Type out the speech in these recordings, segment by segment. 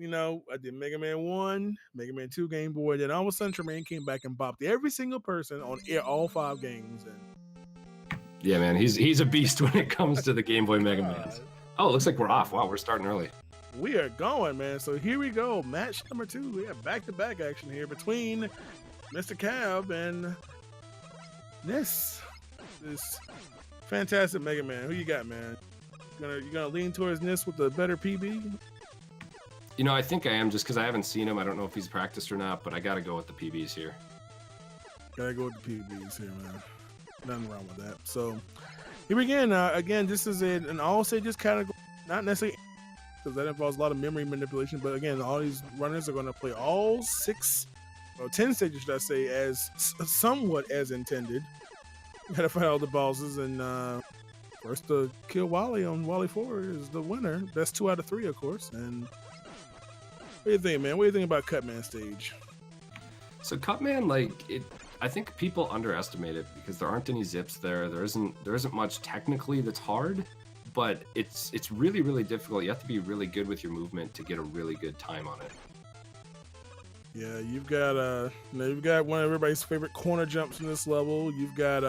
you know, I did Mega Man 1, Mega Man 2 Game Boy, then all of a sudden Tremaine came back and bopped every single person on all 5 games. And yeah, man, he's a beast when it comes to the Game Boy Mega Mans. Oh, it looks like we're off. Wow, we're starting early. We are going, man. So here we go. Match number 2. We have back-to-back action here between MrCab and niss. This fantastic Mega Man. Who you got, man? You gonna lean towards niss with the better PB? You know, I think I am just because I haven't seen him. I don't know if he's practiced or not, but I got to go with the PBs here. Gotta go with the PBs here, man. Nothing wrong with that. So here we begin. Again, this is an all stages category, not necessarily because that involves a lot of memory manipulation. But again, all these runners are going to play all 6 or 10 stages, should I say, as somewhat as intended. You gotta fight all the bosses, and first to kill Wally on Wally 4 is the winner. Best 2 out of 3, of course. And what do you think, man? What do you think about Cutman stage? So Cutman, like I think people underestimate it because there aren't any zips there. There isn't much technically that's hard, but it's really, really difficult. You have to be really good with your movement to get a really good time on it. Yeah, you've got one of everybody's favorite corner jumps in this level. You've got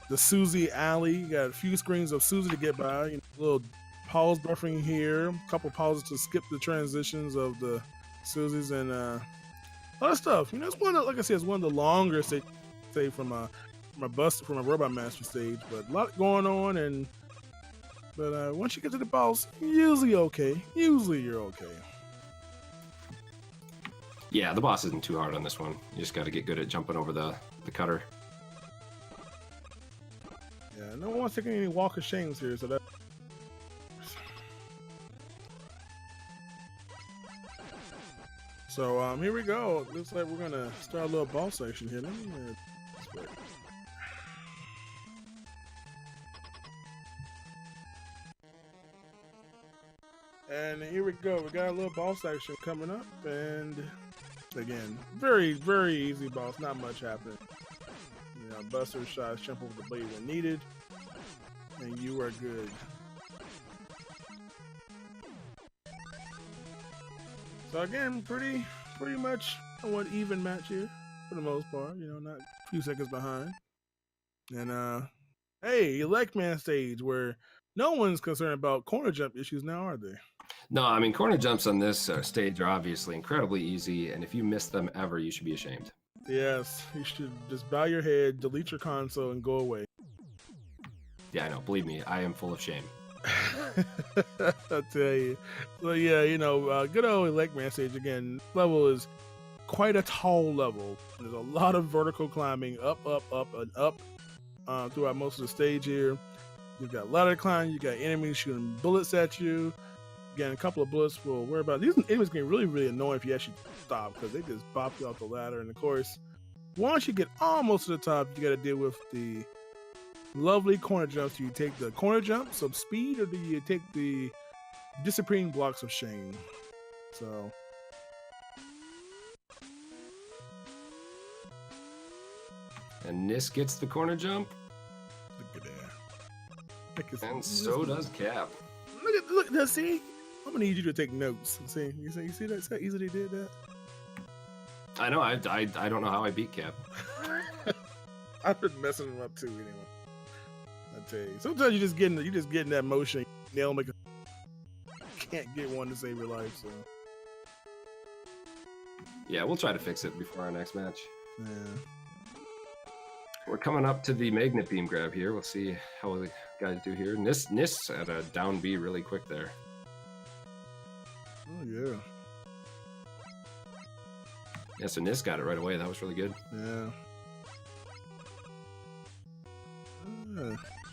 the Susie alley. You got a few screens of Susie to get by. You know, a little pause buffering here, a couple pauses to skip the transitions of the Susies, and a lot of stuff. You know, it's one of, like I said, it's one of the longer say from a Robot Master stage, but a lot going on. But once you get to the boss, usually okay. Usually you're okay. Yeah, the boss isn't too hard on this one. You just got to get good at jumping over the cutter. Yeah, no one's taking any walk of shames here, so that. So here we go. Looks like we're gonna start a little boss section here. Let me and here we go. We got a little boss section coming up, and again, very, very easy boss. Not much happening. You know, buster shots, jump over the blade when needed, and you are good. So again, pretty much somewhat even match here for the most part. You know, not a few seconds behind. And hey, Elect Man stage where no one's concerned about corner jump issues now, are they? No, I mean, corner jumps on this stage are obviously incredibly easy, and if you miss them ever, you should be ashamed. Yes, you should just bow your head, delete your console, and go away. Yeah, I know. Believe me, I am full of shame. I tell you. So yeah, you know, good old Elect Man stage again. Level is quite a tall level. There's a lot of vertical climbing, up, and up throughout most of the stage here. You've got ladder climbing. You got enemies shooting bullets at you. Again, a couple of bullets will worry about. These enemies can really, really annoying if you actually stop because they just bop you off the ladder. And of course, once you get almost to the top, you got to deal with the lovely corner jumps. Do you take the corner jumps of speed, or do you take the disappearing blocks of shame? So, and niss gets the corner jump. look at that. And so does Cap. Look, see? I'm gonna need you to take notes. See, you see that? How easily they did that? I know. I don't know how I beat Cap. I've been messing him up too. Anyway, I tell you, sometimes you just get in that motion. Nail make can't get one to save your life. So yeah, we'll try to fix it before our next match. yeah. We're coming up to the magnet beam grab here. We'll see how the guys do here. Niss at a down B really quick there. Oh yeah. Yeah, so niss got it right away. That was really good. Yeah.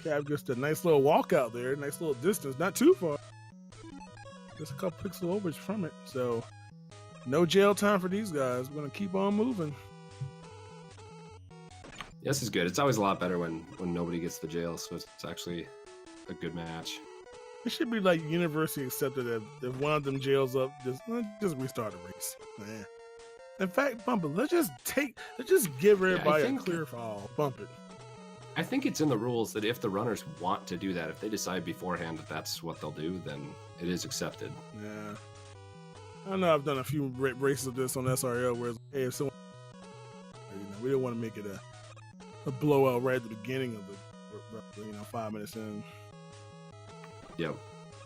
Cap just a nice little walk out there, nice little distance, not too far. Just a couple pixel overs from it. So no jail time for these guys. We're gonna keep on moving. This is good. It's always a lot better when nobody gets the jail, so it's actually a good match. It should be like universally accepted that if one of them jails up, just restart the race. Man. In fact, bump it. Let's just give everybody a clear fall. Bump it. I think it's in the rules that if the runners want to do that, if they decide beforehand that that's what they'll do, then it is accepted. Yeah. I know I've done a few races of this on SRL where it's, hey, if someone, we don't want to make it a blowout right at the beginning of the 5 minutes in. Yep.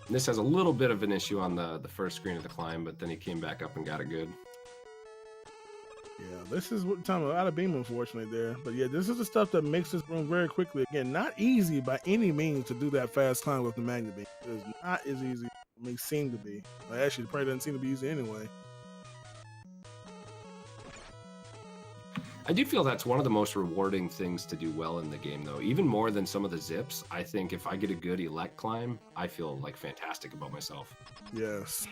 This has a little bit of an issue on the first screen of the climb, but then he came back up and got it good. Yeah, this is what time out of beam, unfortunately, there. But yeah, this is the stuff that makes this room very quickly. Again, not easy by any means to do that fast climb with the magnet beam. It's not as easy as it may seem to be. Well, actually, it probably doesn't seem to be easy anyway. I do feel that's one of the most rewarding things to do well in the game, though. Even more than some of the zips, I think if I get a good elect climb, I feel like fantastic about myself. Yes,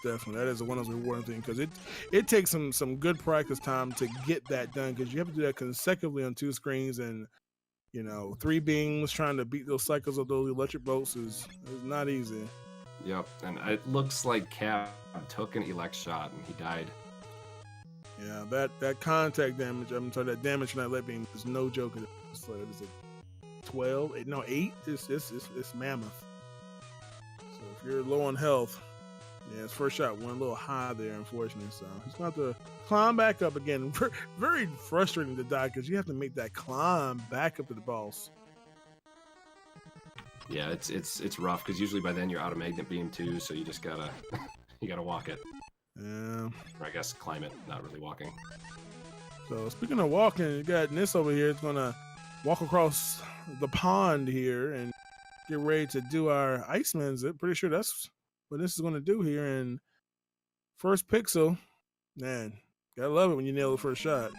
definitely. That is one of the rewarding things because it takes some good practice time to get that done because you have to do that consecutively on 2 screens and 3 beams trying to beat those cycles of those electric bolts is not easy. Yep, and it looks like Cab took an elect shot and he died. Yeah, that contact damage, that damage from that lead beam is no joke. It's like, is it 12? 8? It's mammoth. So if you're low on health, yeah, his first shot went a little high there, unfortunately. So he's going to have to climb back up again. Very frustrating to die because you have to make that climb back up to the boss. Yeah, it's rough because usually by then you're out of magnet beam too, so you just gotta walk it. Yeah. Or I guess climb it, not really walking. So speaking of walking, you got Niss over here. It's gonna walk across the pond here and get ready to do our Iceman zip. Pretty sure that's what this is gonna do here. And first pixel, man, gotta love it when you nail the first shot.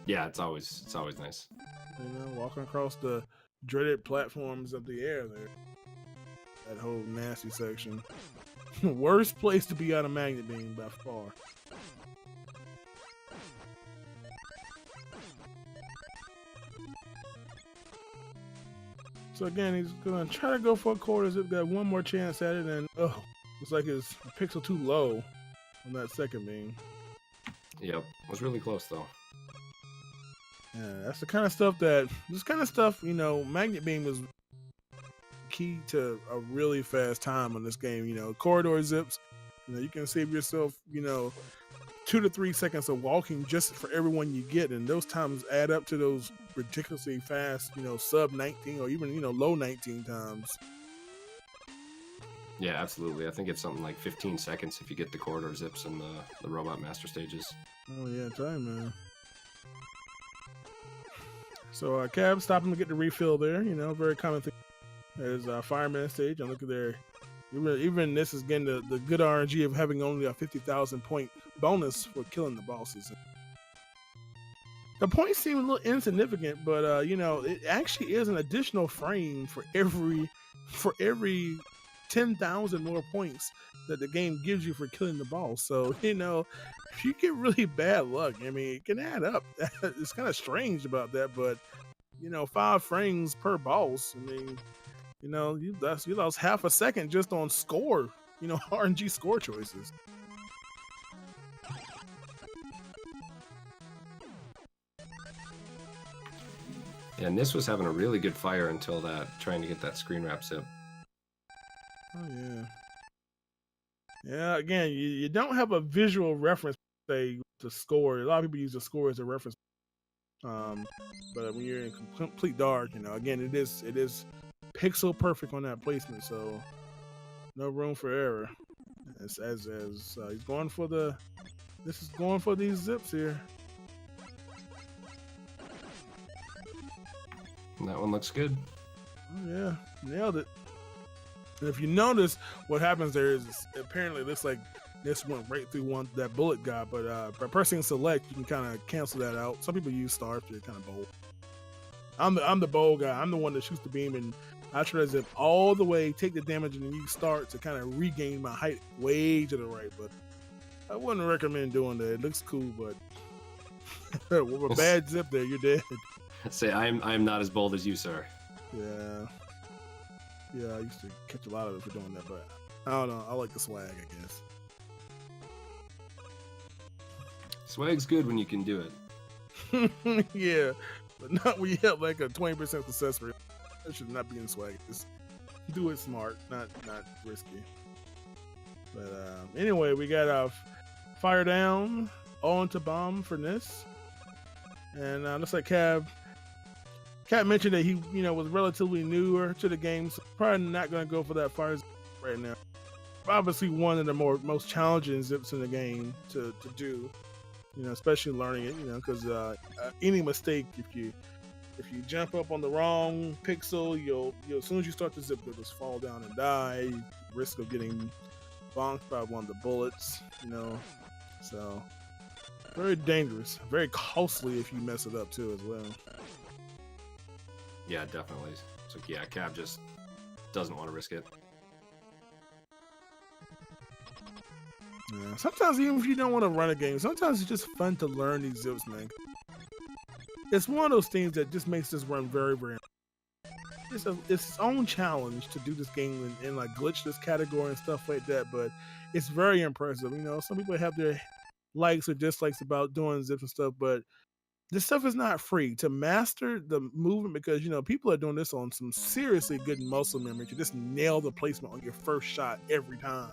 Yeah, it's always nice. Walking across the dreaded platforms of the air there. That whole nasty section. Worst place to be out of magnet beam by far. So again, he's gonna try to go for a quarter zip. Got one more chance at it, and looks like it's a pixel too low on that second beam. Yep, it was really close though. Yeah, that's the kind of stuff magnet beam is key to a really fast time on this game. Corridor zips, you can save yourself 2 to 3 seconds of walking just for everyone you get, and those times add up to those ridiculously fast sub 19 or even low 19 times. Yeah, absolutely. I think it's something like 15 seconds if you get the corridor zips and the robot master stages. Oh yeah, time, man. So Cab stopping to get the refill there. Very common thing. There's a fireman stage, and look at there. Even this is getting the good RNG of having only a 50,000 point bonus for killing the bosses. The points seem a little insignificant, but it actually is an additional frame for every 10,000 more points that the game gives you for killing the boss. So if you get really bad luck, it can add up. It's kind of strange about that, but 5 frames per boss. You lost half a second just on score, RNG score choices. Yeah, and this was having a really good fire until trying to get that screen wrap zip. Oh yeah. Yeah, again, you don't have a visual reference, say, to score. A lot of people use the score as a reference. But when you're in complete dark, again, it is pixel perfect on that placement, so no room for error. As he's going for these zips here. And that one looks good. Oh yeah, nailed it. And if you notice, what happens there is apparently it looks like this went right through that bullet guy, but by pressing select, you can kind of cancel that out. Some people use star if they're kind of bold. I'm the bold guy. I'm the one that shoots the beam, and I try to zip all the way, take the damage, and then you start to kind of regain my height way to the right. But I wouldn't recommend doing that. It looks cool, but with a bad zip there, you're dead. Say I'm not as bold as you, sir. Yeah, I used to catch a lot of it for doing that, but I don't know. I like the swag, I guess. Swag's good when you can do it. Yeah, but not when you have like a 20% success rate. That should not be in swag. Just do it smart, not risky. But anyway, we got fire down, all into bomb for Niss. And looks like Cab mentioned that he, was relatively newer to the game, so probably not going to go for that fire right now. Obviously, one of the most challenging zips in the game to do, especially learning it, because any mistake, if you jump up on the wrong pixel, you'll as soon as you start the zip, you'll just fall down and die. Risk of getting bonked by one of the bullets, So very dangerous, very costly if you mess it up too as well. Yeah, definitely. So yeah, Cab just doesn't want to risk it. Yeah, sometimes even if you don't want to run a game, sometimes it's just fun to learn these zips, man. It's one of those things that just makes this run very, very. It's its own challenge to do this game and like glitch this category and stuff like that, but it's very impressive. Some people have their likes or dislikes about doing zips and stuff, but this stuff is not free. To master the movement, because people are doing this on some seriously good muscle memory to just nail the placement on your first shot every time.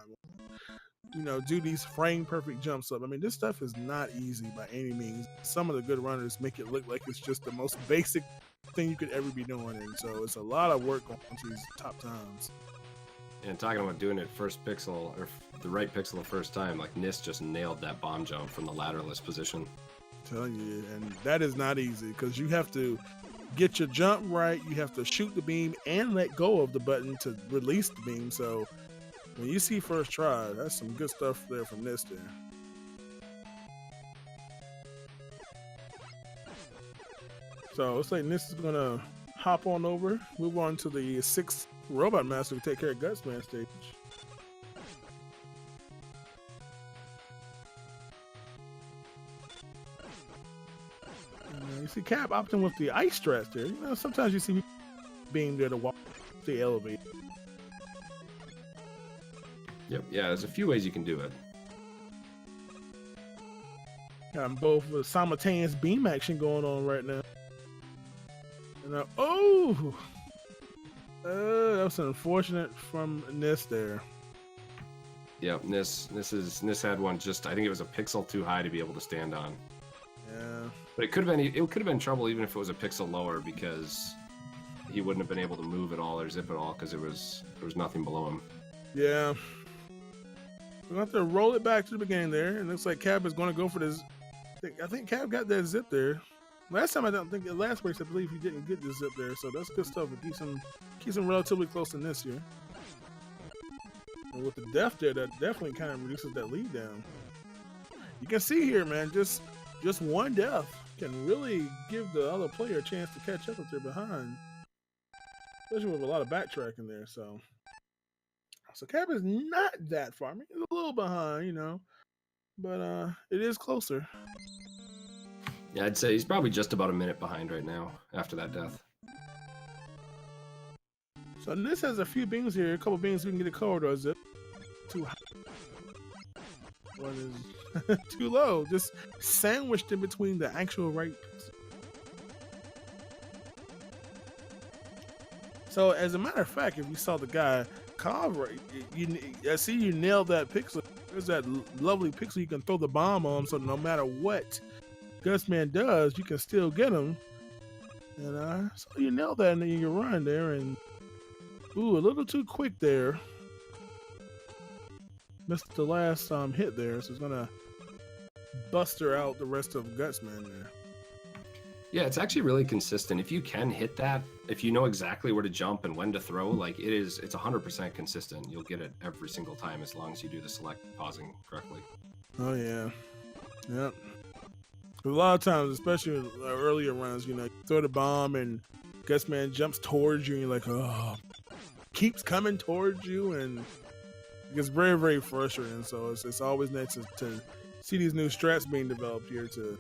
Do these frame perfect jumps up. I mean, this stuff is not easy by any means. Some of the good runners make it look like it's just the most basic thing you could ever be doing, and so it's a lot of work on these top times. And talking about doing it first pixel, or the right pixel the first time, like Niss just nailed that bomb jump from the lateralist position. I'm telling you, and that is not easy because you have to get your jump right, you have to shoot the beam and let go of the button to release the beam, so when you see first try, that's some good stuff there from Niss there. So looks like Niss is gonna hop on over, move on to the 6th Robot Master to take care of Gutsman stage. You see Cap opting with the ice strats there. Sometimes you see being there to walk the elevator. Yep, yeah, there's a few ways you can do it. Got both a simultaneous beam action going on right now. And that was unfortunate from Niss there. Yep, Niss had one just, I think it was a pixel too high to be able to stand on. Yeah. But it could have been trouble even if it was a pixel lower, because he wouldn't have been able to move at all or zip at all because there was nothing below him. Yeah. We're going to have to roll it back to the beginning there. It looks like Cab is going to go for this. I think Cab got that zip there. Last time, last race, I believe he didn't get the zip there. So that's good stuff. It keeps him relatively close to this year. And with the death there, that definitely kind of reduces that lead down. You can see here, man, just one death can really give the other player a chance to catch up if they're behind. Especially with a lot of backtracking there, so Cab is not that far. I mean, he's a little behind, but it is closer. Yeah, I'd say he's probably just about a minute behind right now after that death. So this has a few beams here, a couple beams we can get a corridor zip. Too high. One is too low, just sandwiched in between the actual right. So as a matter of fact, if you saw the guy cover, I see you nailed that pixel. There's that lovely pixel you can throw the bomb on, so no matter what Gutsman does, you can still get him. And so you nailed that in your run there, and a little too quick there. Missed the last hit there, so it's gonna buster out the rest of Gutsman there. Yeah, it's actually really consistent. If you can hit that, if you know exactly where to jump and when to throw, like it's 100% consistent. You'll get it every single time as long as you do the select pausing correctly. Oh yeah, yep. A lot of times, especially in earlier runs, you throw the bomb and Gutsman jumps towards you, and you're like, oh, keeps coming towards you, and it gets very, very frustrating. So it's always nice to see these new strats being developed here to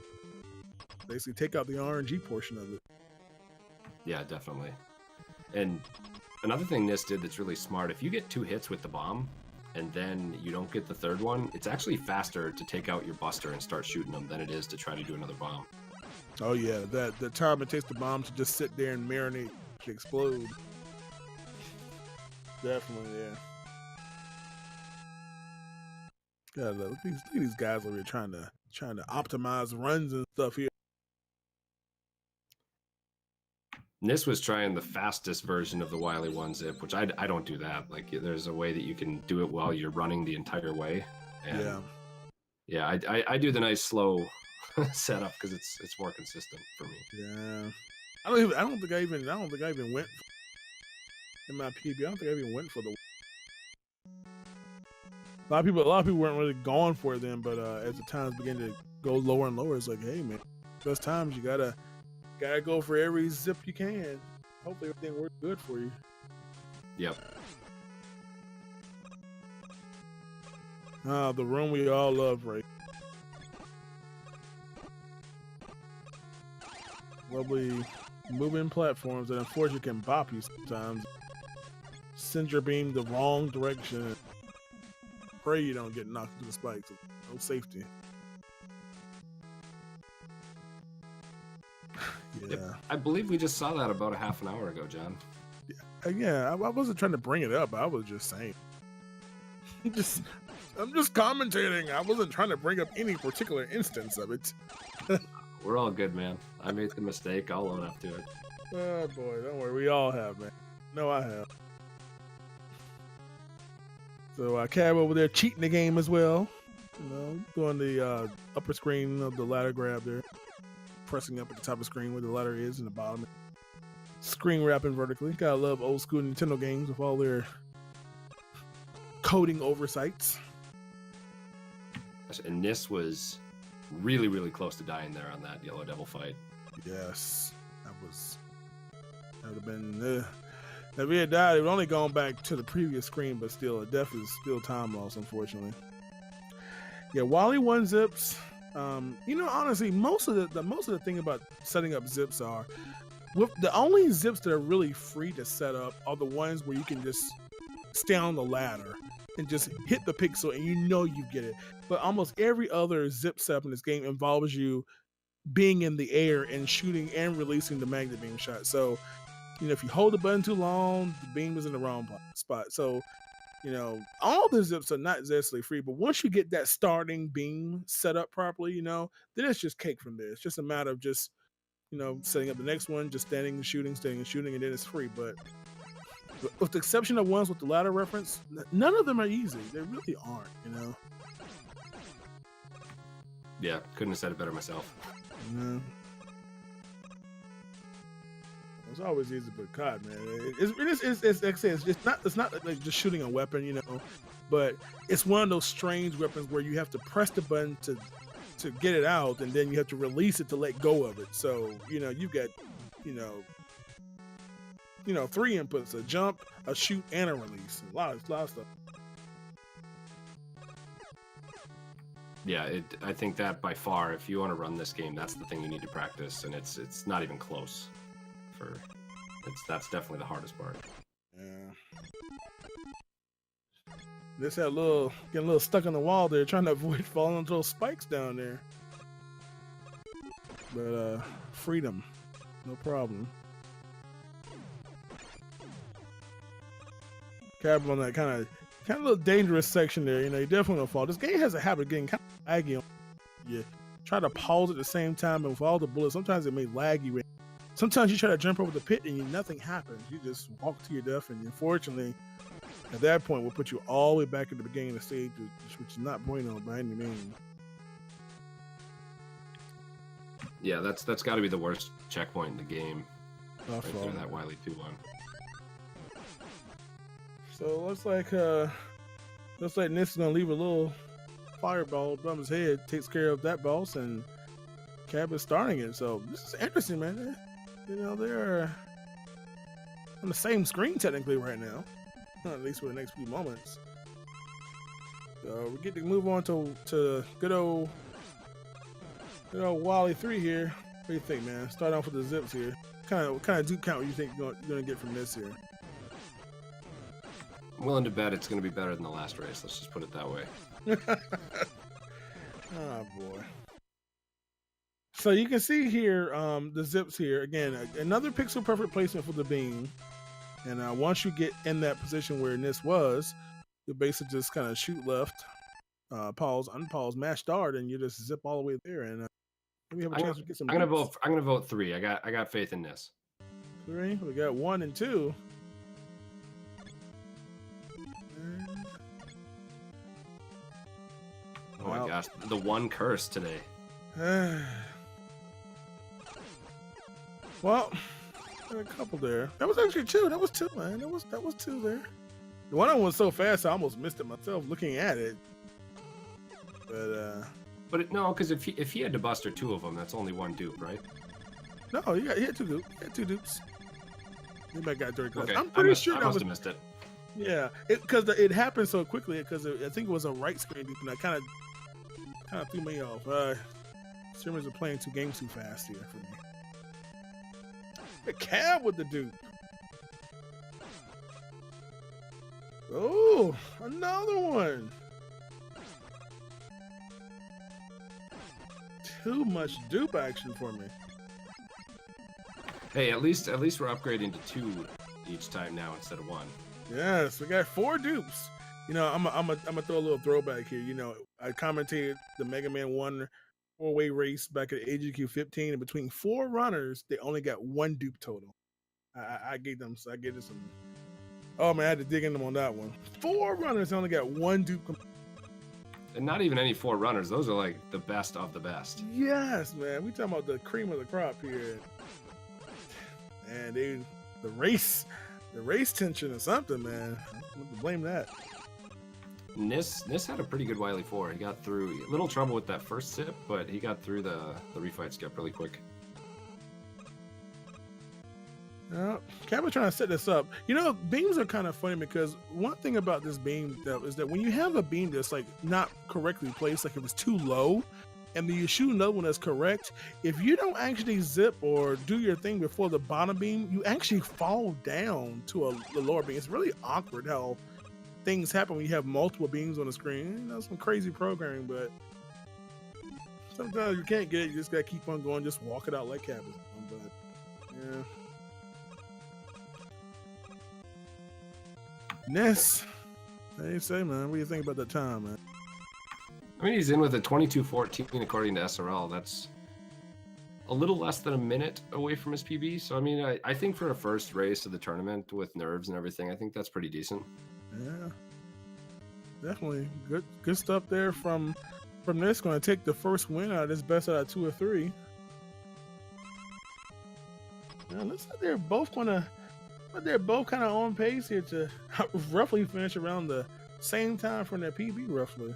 basically take out the RNG portion of it. Yeah, definitely. And another thing Niss did that's really smart, if you get 2 hits with the bomb and then you don't get the 3rd one, it's actually faster to take out your buster and start shooting them than it is to try to do another bomb. Oh yeah, the time it takes the bomb to just sit there and marinate to explode. Definitely, yeah. God, look at these guys over here trying to optimize runs and stuff here. Nis was trying the fastest version of the Wily 1 zip, which I don't do that. Like, there's a way that you can do it while you're running the entire way. And yeah, I do the nice slow setup because it's more consistent for me. Yeah, I don't think I even went in my PB. I don't think I even went for the. A lot of people weren't really going for it then, but as the times begin to go lower and lower, it's like, hey man, best times you gotta go for every zip you can. Hopefully everything works good for you. Yep. The room we all love, right? Lovely moving platforms that unfortunately can bop you sometimes. Send your beam the wrong direction. Pray you don't get knocked into the spikes. No safety. Yeah. Yep. I believe we just saw that about a half an hour ago, John. Yeah, I wasn't trying to bring it up. I was just saying. I'm just commentating. I wasn't trying to bring up any particular instance of it. We're all good, man. I made the mistake. I'll own up to it. Oh boy, don't worry. We all have, man. No, I have. So Cab over there cheating the game as well. You know, doing the upper screen of the ladder grab there. Pressing up at the top of the screen where the ladder is in the bottom. Screen wrapping vertically. Gotta love old school Nintendo games with all their coding oversights. And Nis was really, really close to dying there on that Yellow Devil fight. Yes, that would have been. If he had died, it would only gone back to the previous screen, but still, a death is still time loss, unfortunately. Yeah, Wally 1 zips. You know, honestly, most of the thing about setting up zips are, the only zips that are really free to set up are the ones where you can just stay on the ladder and just hit the pixel and you know you get it. But almost every other zip setup in this game involves you being in the air and shooting and releasing the magnet beam shot. So, you know, if you hold the button too long, the beam is in the wrong spot. So, you know, all the zips are not necessarily free, but once you get that starting beam set up properly, you know, then it's just cake from there. It's just a matter of just, you know, setting up the next one, just standing and shooting, and then it's free. But with the exception of ones with the ladder reference, none of them are easy. They really aren't, you know? Yeah, couldn't have said it better myself. Yeah. It's always easy, but God, man, it's like I say, it's not like just shooting a weapon, you know, but it's one of those strange weapons where you have to press the button to get it out, and then you have to release it to let go of it. So, you know, you've got, you know, 3 inputs: a jump, a shoot, and a release. A lot of stuff. Yeah, I think that by far, if you want to run this game, that's the thing you need to practice, and it's not even close. That's definitely the hardest part. Yeah. This had getting a little stuck on the wall there, trying to avoid falling into those spikes down there. But freedom, no problem. Cab on that kind of a little dangerous section there. You know, you definitely don't fall. This game has a habit of getting kind of laggy. You try to pause at the same time, and with all the bullets, sometimes it may lag you. Sometimes you try to jump over the pit and nothing happens. You just walk to your death, and unfortunately, at that point, we'll put you all the way back at the beginning of the stage, which is not bueno by any means. Yeah, that's got to be the worst checkpoint in the game. Right there, that Wily 2 one. So looks like Niss is gonna leave a little fireball above his head, takes care of that boss, and Cab is starting it. So this is interesting, man. You know, they're on the same screen technically right now, at least for the next few moments. So we get to move on to good old Wally 3 here. What do you think, man? Start off with the zips here. What kind of do count you think you're gonna get from this here? I'm willing to bet it's going to be better than the last race. Let's just put it that way. Oh boy. So you can see here the zips here. Again, another pixel perfect placement for the beam. And once you get in that position where Niss was, you basically just kind of shoot left pause, unpause, mash start, and you just zip all the way there, and maybe have a I'm, chance to get some. I'm gonna vote. I'm gonna vote 3. I got faith in this. 3. We got 1 and 2. Oh my gosh, the one curse today. Well, a couple there. That was actually 2. That was 2, man. That was 2 there. The one of them was so fast I almost missed it myself looking at it. But no, because if he had to buster 2 of them, that's only 1 dupe, right? no, he had 2 dupes. He had 2 dupes. He might got 30 classes. Okay, I'm pretty sure I that must was. have missed it. Yeah, because it happened so quickly. Because I think it was a right screen dupe, and I kind of threw me off. Streamers are playing 2 games too fast here for me. The cab with the dupe. Oh, another one. Too much dupe action for me. Hey, at least we're upgrading to 2 each time now instead of 1. Yes, we got 4 dupes. You know, I'm gonna throw a little throwback here. You know, I commentated the Mega Man 1 4-way race back at AGQ 15, and between 4 runners, they only got 1 dupe total. I gave them some. Oh man, I had to dig in them on that one. 4 runners only got 1 dupe. And not even any 4 runners. Those are like the best of the best. Yes, man. We talking about the cream of the crop here. And the race tension or something, man. I'm gonna blame that. Niss had a pretty good Wily 4. He got through a little trouble with that first sip, but he got through the refight skip really quick. Cap was trying to set this up. You know, beams are kind of funny because one thing about this beam is that when you have a beam that's like not correctly placed, like if it's too low, and then you shoot another one that's correct, if you don't actually zip or do your thing before the bottom beam, you actually fall down to the lower beam. It's really awkward how things happen when you have multiple beams on the screen. You know, some crazy programming, but sometimes you can't get it. You just gotta keep on going, just walk it out like Cap is doing. But yeah. Niss, how you say, man? What do you think about that time, man? I mean, he's in with a 22:14 according to SRL. That's a little less than a minute away from his PB. So, I mean, I think for a first race of the tournament with nerves and everything, I think that's pretty decent. Yeah, definitely good stuff there from this. Going to take the first win out of this best out of 2 or 3. Now, looks like they're both kind of on pace here to roughly finish around the same time from their PB, roughly.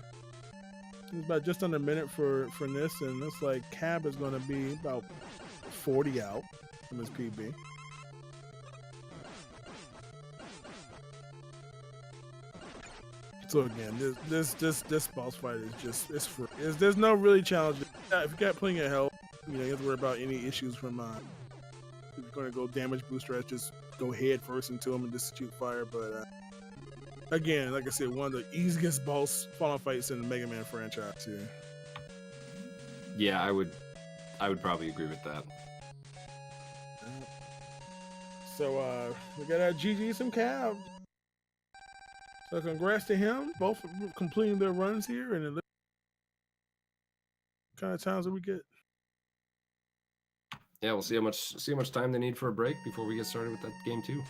It's about just under a minute for Niss, and looks like Cab is going to be about 40 out from his PB. So again, this boss fight is just free. There's no really challenge. If you got plenty of help, you know, you have to worry about any issues from if you're going to go damage booster, just go head first into him and just shoot fire. But again, like I said, one of the easiest boss final fights in the Mega Man franchise here. Yeah, I would probably agree with that. So we got our GG some Cab. So congrats to him, both for completing their runs here, and what kind of times do we get? Yeah, we'll see how much time they need for a break before we get started with that game 2.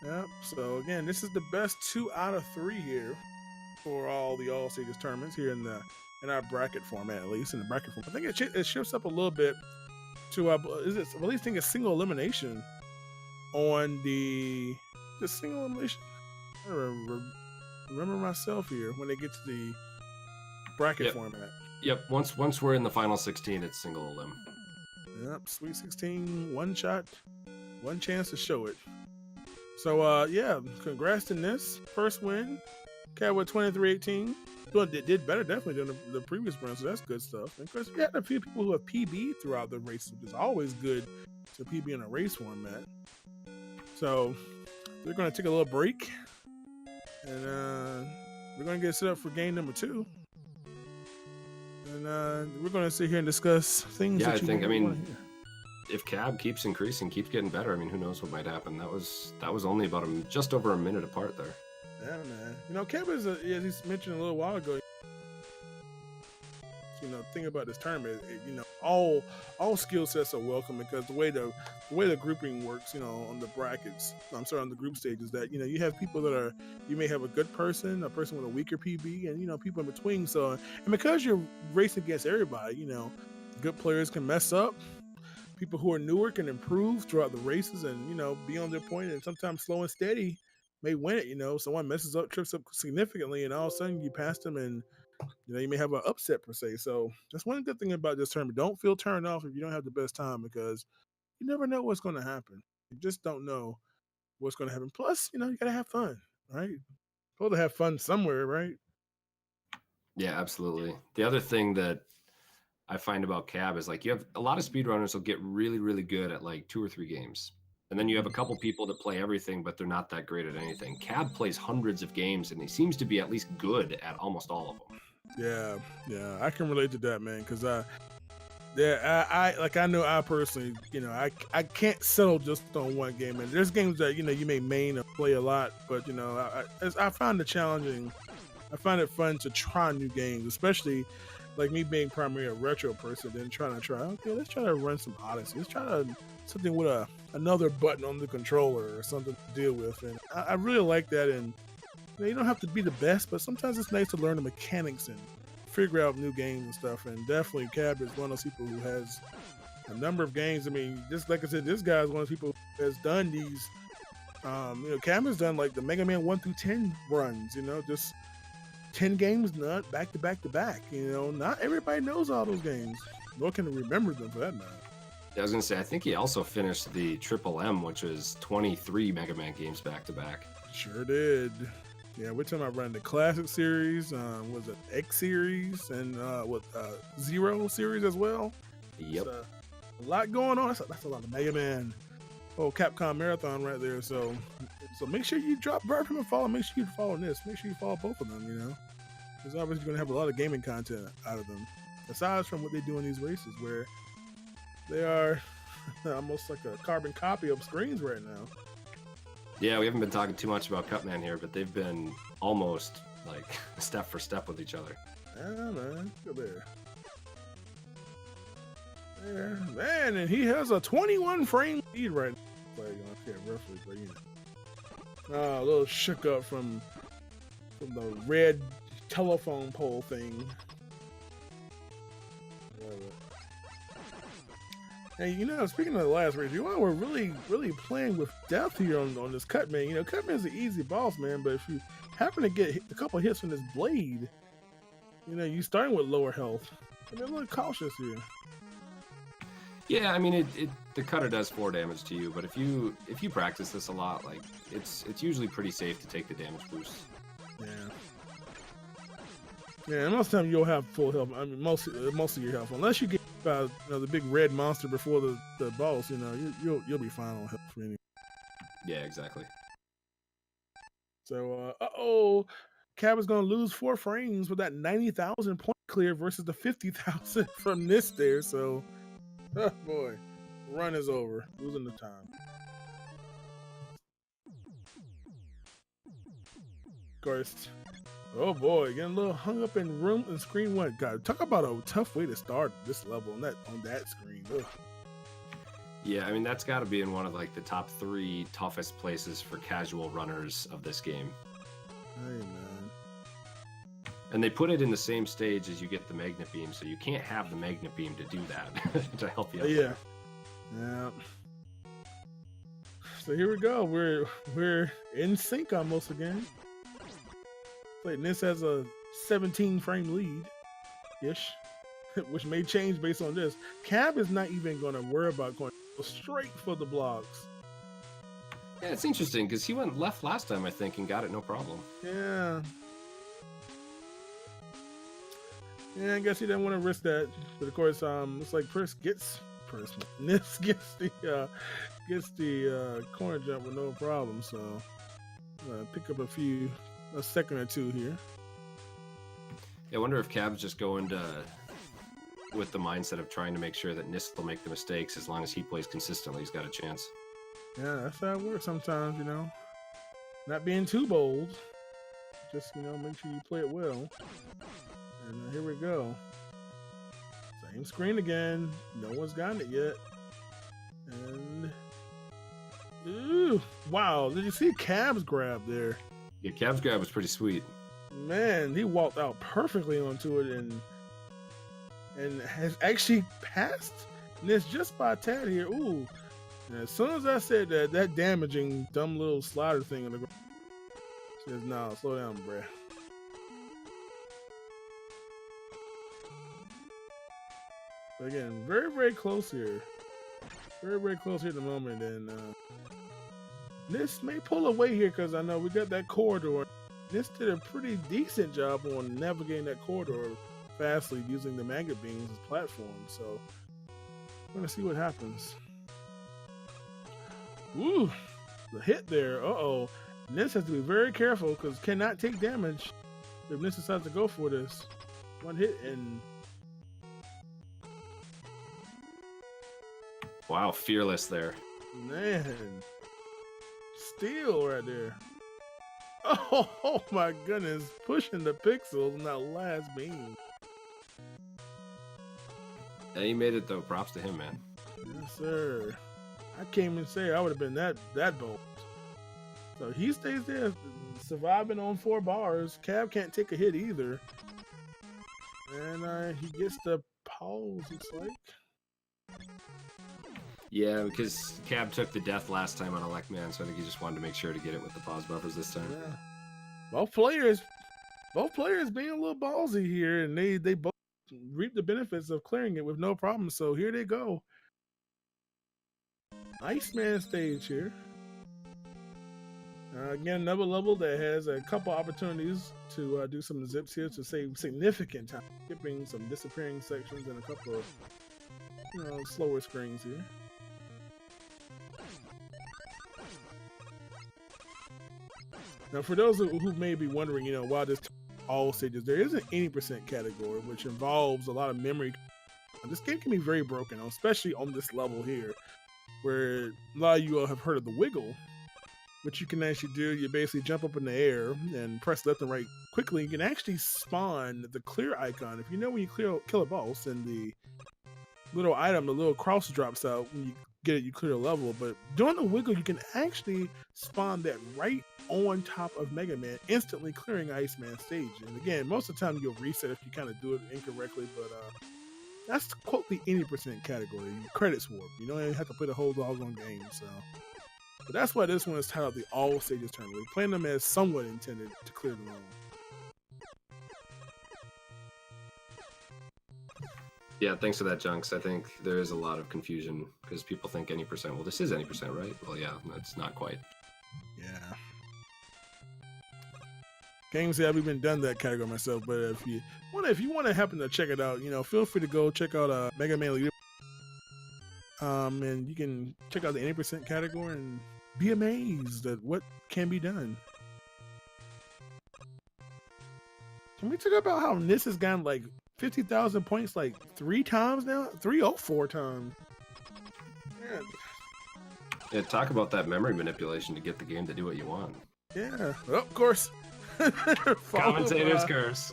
Yep. So again, this is the best 2 out of 3 here for all the All Stages tournaments here in our bracket format, at least in the bracket format. I think it shifts up a little bit to at least think a single elimination on the single elimination. I remember myself here when they get to the bracket format. Yep. Once we're in the final 16, it's single elim. Yep, Sweet 16, one shot, one chance to show it. So, yeah, congrats to Niss. First win. Cat with 23-18. Did better definitely than the previous run, so that's good stuff. And of course, we had a few people who have PB throughout the race, which is always good to PB in a race format. So, we're going to take a little break. And we're going to get set up for game number 2. And we're going to sit here and discuss things. Yeah, that you I mean, want to hear. If Cab keeps increasing, keeps getting better, I mean, who knows what might happen? That was only about just over a minute apart there. Yeah, man. You know, Cab is, as he mentioned a little while ago, you know, thing about this tournament, you know, all skill sets are welcome because the way the grouping works, you know, on the brackets, I'm sorry, on the group stages, that you know you have people that are, you may have a good person, a person with a weaker PB, and you know people in between. So, and because you're racing against everybody, you know, good players can mess up. People who are newer can improve throughout the races and, you know, be on their point, and sometimes slow and steady may win it. You know, someone messes up, trips up significantly, and all of a sudden you pass them, and you know you may have an upset per se. So that's one good thing about this tournament. Don't feel turned off if you don't have the best time, because you never know what's going to happen. You just don't know what's going to happen. Plus, you know, you got to have fun, right? Supposed to have fun somewhere, right? Yeah, absolutely. The other thing that I find about cab is like you have a lot of speedrunners will get really, really good at like 2 or 3 games. And then you have a couple people that play everything, but they're not that great at anything. Cab plays hundreds of games and he seems to be at least good at almost all of them. Yeah, I can relate to that, man, because I like, I know I personally, you know, I can't settle just on one game, and there's games that, you know, you may main or play a lot, but you know, I find it challenging. I find it fun to try new games, especially like me being primarily a retro person, then trying to try, okay, let's try to run some Odyssey. Let's try to something with another button on the controller or something to deal with. And I really like that. And you know, you don't have to be the best, but sometimes it's nice to learn the mechanics and figure out new games and stuff. And definitely Cab is one of those people who has a number of games. I mean, just like I said, this guy is one of those people who has done these, you know, Cab has done like the Mega Man 1 through 10 runs, you know, just 10 games, not back to back to back. You know, not everybody knows all those games, nor can remember them for that matter. I was going to say, I think he also finished the Triple M, which was 23 Mega Man games back to back. Sure did. Yeah, we're talking about running the Classic Series, was it X Series, and Zero Series as well. Yep. A lot going on. That's a lot of Mega Man. Oh, Capcom Marathon right there. So make sure you drop Bird and follow. Make sure you follow this. Make sure you follow both of them, you know. Because obviously you're going to have a lot of gaming content out of them. Aside from what they do in these races, where they are almost like a carbon copy of screens right now. Yeah, we haven't been talking too much about Cutman here, but they've been almost like step for step with each other. Yeah, man. Look there. There. Man, and he has a 21 frame lead right now. Like, I can't roughly, but you know. A little shook up from the red telephone pole thing. And you know, speaking of the last race, you know, we're really playing with depth here on this Cutman. You know, Cutman's an easy boss, man, but if you happen to get a couple hits from this blade, you know, you starting with lower health. So be a little cautious here. Yeah, I mean, the cutter does 4 damage to you, but if you practice this a lot, like it's usually pretty safe to take the damage boost. Yeah. Yeah, and most of the time you'll have full health. I mean, most of your health, unless you get you know, the big red monster before the boss. You know, you'll be fine on health anyway. Yeah, exactly. So, Cab is gonna lose 4 frames with that 90,000 point clear versus the 50,000 from this there. So, oh boy, run is over. Losing the time. Of course. Oh boy, getting a little hung up in room and screen 1. God, talk about a tough way to start this level on that screen. Ugh. Yeah, I mean that's got to be in one of like the top 3 toughest places for casual runners of this game. Hey man. And they put it in the same stage as you get the magnet beam, so you can't have the magnet beam to do that to help you out. Yeah. So here we go. We're in sync almost again. Like Niss has a 17 frame lead ish, which may change based on this. Cab is not even going to worry about going straight for the blocks. Yeah, it's interesting because he went left last time, I think, and got it no problem. Yeah, I guess he didn't want to risk that. But of course, looks like Niss gets the corner jump with no problem. So pick up a second or 2 here. Yeah, I wonder if Cab's just going with the mindset of trying to make sure that Niss will make the mistakes. As long as he plays consistently, he's got a chance. Yeah, that's how it works sometimes, you know. Not being too bold. Just, you know, make sure you play it well. And here we go. Same screen again. No one's gotten it yet. And ooh, wow! Did you see Cab's grab there? Yeah, Cab's grab was pretty sweet. Man, he walked out perfectly onto it and has actually passed Niss just by a tad here. Ooh! And as soon as I said that, that damaging dumb little slider thing on the ground says, "Nah, slow down, bruh." But again, very, very close here. Very, very close here at the moment. And Niss may pull away here because I know we got that corridor. Niss did a pretty decent job on navigating that corridor fastly using the magnet beams as platforms. So we're going to see what happens. Ooh, the hit there. Uh-oh. Niss has to be very careful because cannot take damage if Niss decides to go for this. One hit and... Wow, fearless there. Man. Steal right there. Oh my goodness. Pushing the pixels in that last beam. Yeah, he made it though. Props to him, man. Yes, sir. I can't even say I would have been that bold. So he stays there, surviving on 4 bars. Cab can't take a hit either. And he gets the pause, looks like. Yeah, because Cab took the death last time on Electman, so I think he just wanted to make sure to get it with the pause buffers this time. Yeah. Both players being a little ballsy here, and they both reap the benefits of clearing it with no problem. So here they go. Iceman stage here. Again, another level that has a couple opportunities to do some zips here to save significant time, skipping some disappearing sections and a couple of slower screens here. Now, for those who may be wondering, why this all stages, there is an 80% category, which involves a lot of memory. This game can be very broken, especially on this level here, where a lot of you all have heard of the wiggle, which you can actually do. You basically jump up in the air and press left and right quickly. You can actually spawn the clear icon. If you know when you kill a boss and the little item, the little cross drops out, when you get it, you clear a level. But doing the wiggle, you can actually spawn that right on top of Mega Man, instantly clearing Iceman stage. And again, most of the time you'll reset if you kind of do it incorrectly, but that's quote the 80% category. Credits warp. You don't even have to play the whole doggone game. So, but that's why this one is titled the All Stages Tournament. We're playing them as somewhat intended to clear the level. Yeah, thanks for that, Junks. I think there is a lot of confusion because people think any percent. Well, this is any percent, right? Well, yeah, that's not quite. Yeah. Games have even done that category myself, but if you want to happen to check it out, feel free to go check out Mega Man Leader. And you can check out the 80% category and be amazed at what can be done. Can we talk about how Niss has gotten like 50,000 points like 3 times now? 3 or 4 times. Man. Yeah, talk about that memory manipulation to get the game to do what you want. Yeah, well, of course. Commentator's curse.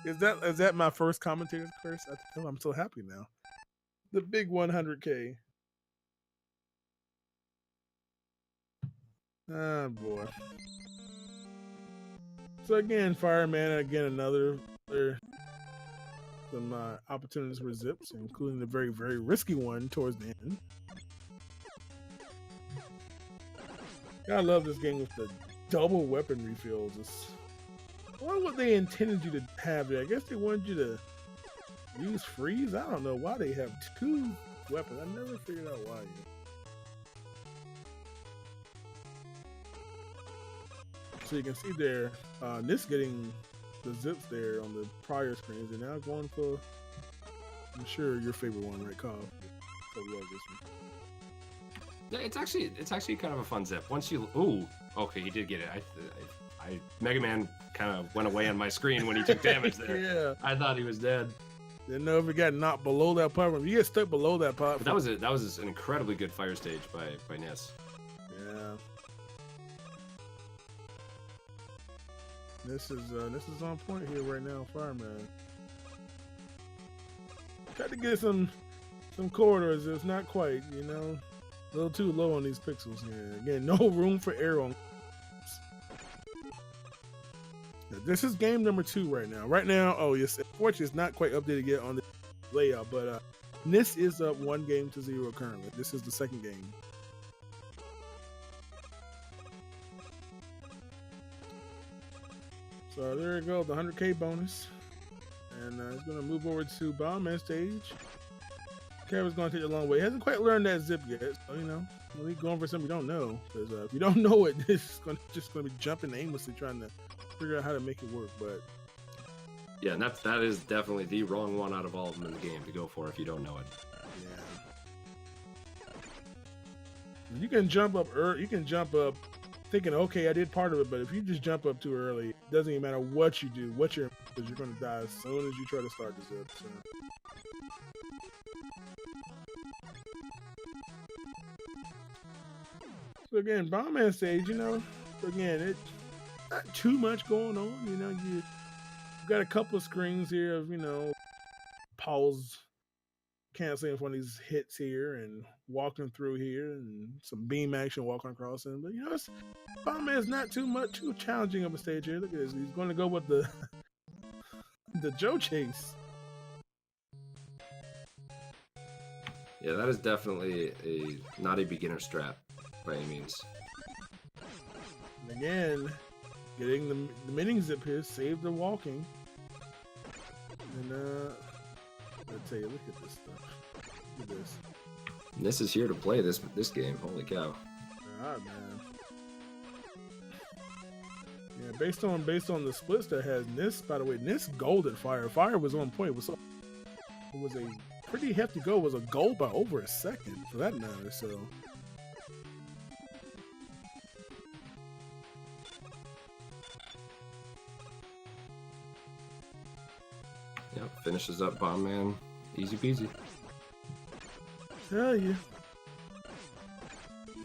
Is that my first commentator's curse? I'm so happy now. The big 100K. Ah, boy. So again, Fireman, another some opportunities for zips, including the very, very risky one towards the end. I love this game with the double weapon refills. I wonder what they intended you to have there. I guess they wanted you to use freeze. I don't know why they have 2 weapons. I never figured out why. So you can see there, this getting the zips there on the prior screens, and now going for, I'm sure, your favorite one, right, Cobb? I love this one. Yeah, it's actually kind of a fun zip. Once you, ooh, okay, he did get it. I Mega Man kind of went away on my screen when he took damage there. Yeah, I thought he was dead. Didn't know if he got knocked below that platform. If you get stuck below that platform. But that was an incredibly good fire stage by Niss. Yeah. This is on point here right now, Fireman. Tried to get some corridors. It's not quite, you know, a little too low on these pixels here. Again, no room for error on. This is game number 2 right now. Right now, oh yes, unfortunately, it's not quite updated yet on the layout, but Niss is up 1-0 currently. This is the second game. So there you go, the 100K bonus. And it's going to move over to Bomb stage. Cabba's going to take a long way. He hasn't quite learned that zip yet, so you know, we're going for something we don't know. Because if you don't know it, it's just going to be jumping aimlessly trying to figure out how to make it work. But yeah, and that is definitely the wrong one out of all of them in the game to go for if you don't know it. Yeah. You can jump up you can jump up thinking, okay, I did part of it, but if you just jump up too early, it doesn't even matter what you do, because you're going to die as soon as you try to start the zip. So again, Bomb stage, you know, again, it's not too much going on. You know, you've got a couple of screens here of, you know, pause, canceling one of these hits here and walking through here and some beam action walking across them. But, you know, Bomb is not too challenging of a stage here. Look at this. He's going to go with the Joe chase. Yeah, that is definitely not a beginner strat by any means. And again, getting the mini zip here, save the walking. And I tell you, look at this stuff. Look at this. Niss is here to play this game. Holy cow! Alright, man. Yeah, based on the splits that has Niss. By the way, Niss gold at Fire. Fire was on point. It was a pretty hefty goal. It was a goal by over a second, for that matter. So. Yep, finishes up Bomb Man. Easy peasy. Tell you.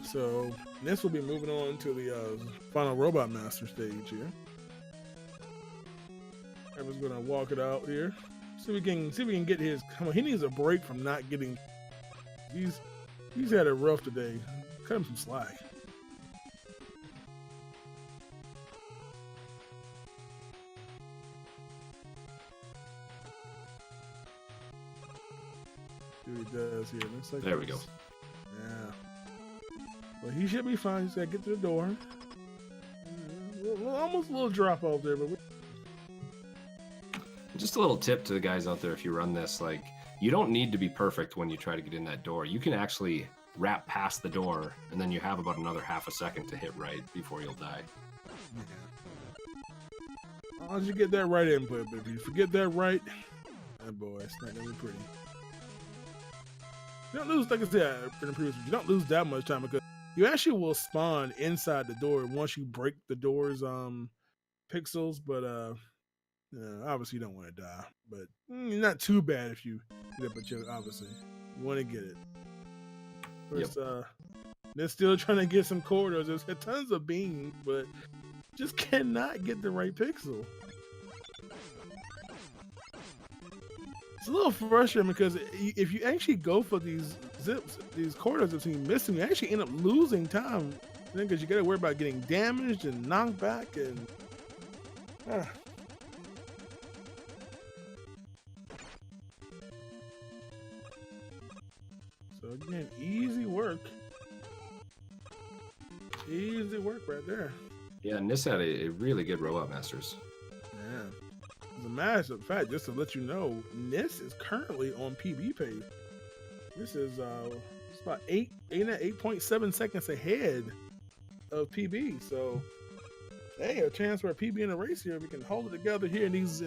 So, Niss will be moving on to the final Robot Master stage here. Everyone's gonna walk it out here. See if we can get his. Come on, he needs a break from not getting. He's had it rough today. Cut him some slack. What he does here. Looks like there we go. Yeah. Well, he should be fine. He's got to get to the door. Almost a little drop off there, but just a little tip to the guys out there: if you run this, like, you don't need to be perfect when you try to get in that door. You can actually wrap past the door, and then you have about another half a second to hit right before you'll die. Yeah. As long as you get that right input, but if you forget that right, oh boy, it's not gonna be pretty. You don't lose, like I said in the previous, you don't lose that much time because you actually will spawn inside the door once you break the door's pixels, but obviously you don't want to die. But not too bad if you get it, but you obviously you want to get it. First, they're still trying to get some corridors. There's tons of beams, but just cannot get the right pixel. It's a little frustrating because if you actually go for these zips, these corridors that seem missing, you actually end up losing time because you got to worry about getting damaged and knocked back and. So again, easy work. Easy work right there. Yeah, Niss had a really good Robot Masters. Yeah. As a matter of fact, just to let you know, Niss is currently on PB pace. This is it's about 8.7 seconds ahead of PB. So, hey, a chance for a PB in a race here. We can hold it together here in these.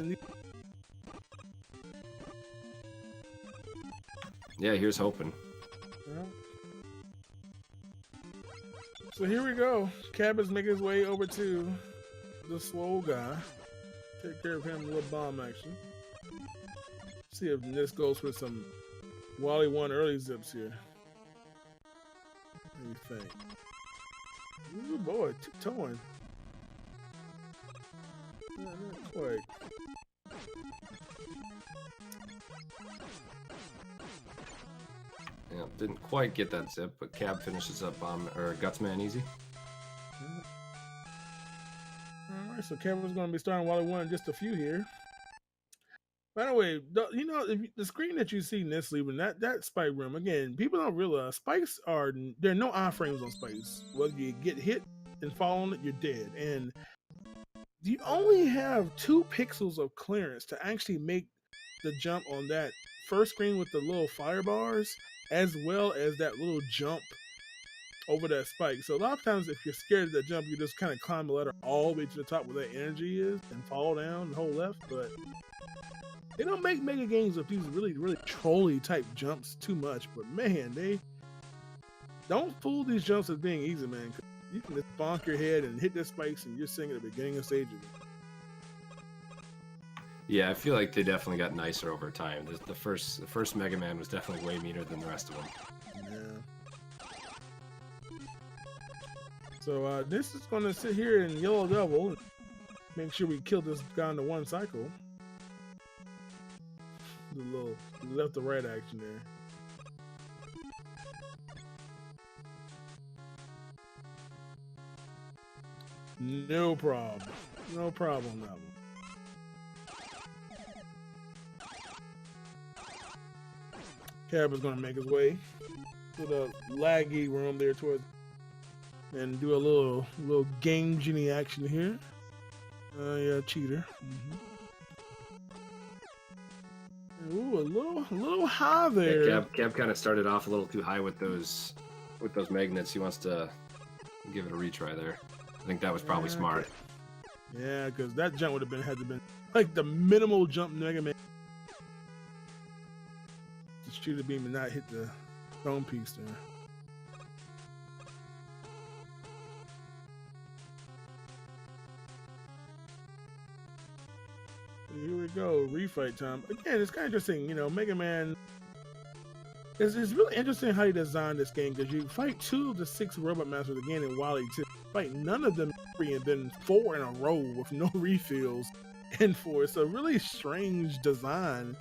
Yeah, here's hoping. Yeah. So here we go. Cab is making his way over to the slow guy. Take care of him with a little bomb action. See if Niss goes for some Wally 1 early zips here. What do you think? Ooh boy, tiptoeing. Not quite. Yeah, didn't quite get that zip, but Cab finishes up Gutsman easy. All right, so Kevin's going to be starting Wally 1 in just a few here. By the way, you know, the screen that you see Niss leaving, that spike room, again, people don't realize spikes there are no iframes on spikes. Whether you get hit and fall on it, you're dead. And you only have 2 pixels of clearance to actually make the jump on that first screen with the little fire bars, as well as that little jump over that spike. So a lot of times if you're scared of that jump, you just kind of climb the ladder all the way to the top where that energy is and fall down and hold left. But they don't make mega games with these really, really trolly type jumps too much. But man, they don't fool these jumps as being easy, man. You can just bonk your head and hit the spikes and you're sitting at the beginning of stage again. Yeah, I feel like they definitely got nicer over time. The first Mega Man was definitely way meaner than the rest of them. Yeah. So this is going to sit here in Yellow Devil and make sure we kill this guy in the 1 cycle. The little left to right action there. No problem. No problem, that one. Cab is going to make his way to the laggy room there towards and do a little game genie action here. Yeah, cheater. Ooh, a little high there. Yeah, Cab kind of started off a little too high with those magnets. He wants to give it a retry there. I think that was probably smart. Yeah, because that jump would have had to been like the minimal jump Mega Man. To shoot a beam and not hit the stone piece there. Here we go, refight time. Again, it's kind of interesting, you know, Mega Man. It's really interesting how you designed this game because you fight 2 of the 6 Robot Masters again in Wally 2. Fight none of them 3 and then 4 in a row with no refills and 4. It's a really strange design,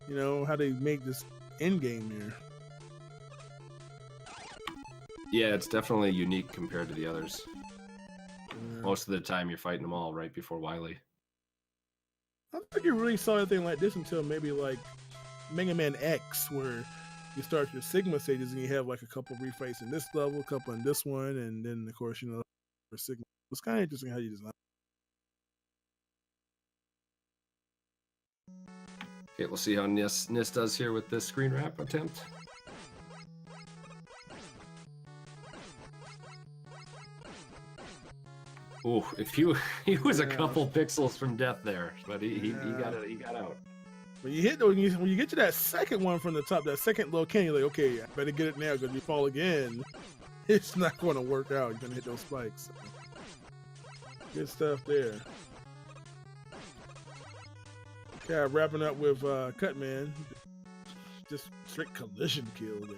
you know, how they make this end game here. Yeah, it's definitely unique compared to the others. Yeah. Most of the time you're fighting them all right before Wily. I don't think you really saw anything like this until maybe like Mega Man X, where you start your Sigma stages and you have like a couple refights in this level, a couple in this one, and then of course, you know, for Sigma. It's kind of interesting how you design. Okay, we'll see how Niss does here with this screen wrap attempt. Ooh, if he was a couple pixels from death there, but he got out. When you get to that second one from the top, that second little canyon, you're like, okay, I better get it now because if you fall again, it's not going to work out. You're going to hit those spikes. Good stuff there. Okay, wrapping up with Cutman. Just straight collision kill there.